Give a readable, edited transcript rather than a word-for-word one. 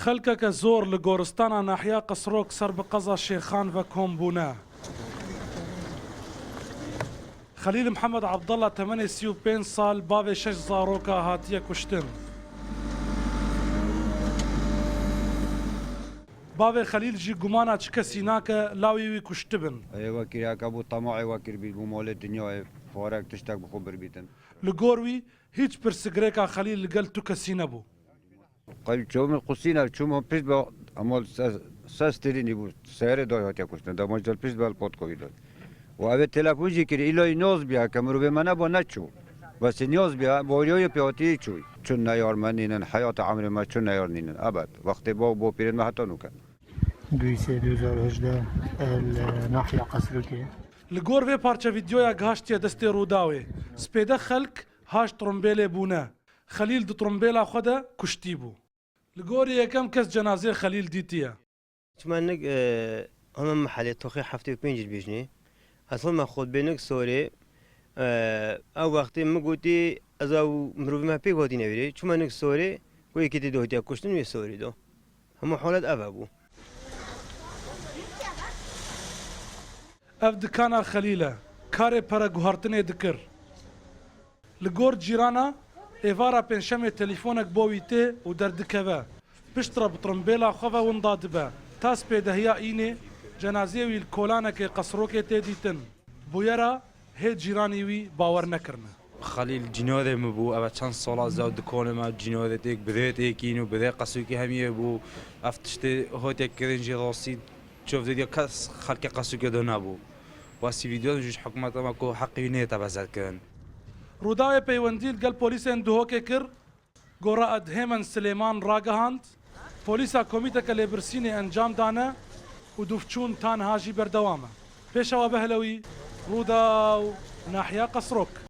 خەلکەکە زۆر لە گۆرستانە ناحیا قسرۆک سەر بە قەزا شێخان و کۆمبوونە. خەلیل محەممەد عەبدەڵڵا تەمەنی 35 ساڵ باوێ 6 زارۆکە هاتیە کوشتن. باوێ خەلیل ژی گومانە چ کەسی ناکە لاوی وی کوشت بن. ئێوە کراکە بوو تەماعی وەکرد بیت بوو مۆڵێ دنیاە فۆرەك تشتێک بخۆ بربیتن. لە گۆروی هیچ پرسگرێکا خەلیل لەگەل تو کەسی نەبوو. قەل چۆمە قوسینە چوومە پشت بە ئەمۆ سەسترینی بوو سەیرە دای هاتیە کوشتن دەمەجدل پشت بەل پۆتکۆوی داد. و ئەوێ تەلەفۆنجی کرد ئیلۆی نۆز بیا کە مرۆڤێ منە بۆ نەچوو. بەس نیاز بیا بۆریۆی پێوەتی چووی. چون نەیارمەنینن حیاتە عەمرێمە چون نەیارنینن ئەبەد وەختی بۆ پیرێنمە هەتا نوکە. 2018 ناحية قسركي li gor vê parça vîdyoya gihiştiye destê Rûdawê spêde xelk haş trombêlê bûne. Xelîl di trombêla xwe de kuştî bû. Li gorî yekem kes cenazê Xelîl dîtiye. چمانك أنا محلي توخي حفتي بينج بيجني أصلا ما خود بينك سوري أو وقتي ما قلتي أذا مروي ما بيك ودي نبري چمانك سوري كوي كتير دوتي أكوشتن ويا سوري دو هم حالات أبابو Ev dikana Xelîl e karê pere guhartinê dikir. Li gor cîrana êvara pênşemê telîfonek bo wî tê û derdikeve. Piştre bi trombêla xwe ve winda dibe. Ta spêdehiya înê cenazeyê wî li kolanekê Qesrokê tê dîtin. Bûyera hê cîranî wî bawer nekirine. خليل جنودي مبو أبا چند سالا زود دكانه ما جنودي تيك بدأت يكينو بدأ قصوكي هميه بو أفتشتي هوتي كرنجي راسي شوف ديو كاس خلق قصوكي دو نبو واسي فيديو جوش حكومت ما كو حقي نيتا بزاد كن Rûdawê peywendî gel polîsên Duhokê kir gora Edhêmen Silêman ragihand polîsa komîteke lêbirsînê encam dane û dûvçûn tanha jî berdewam e. Pêşewa Behlewî Rûdaw nahiya Qesrok.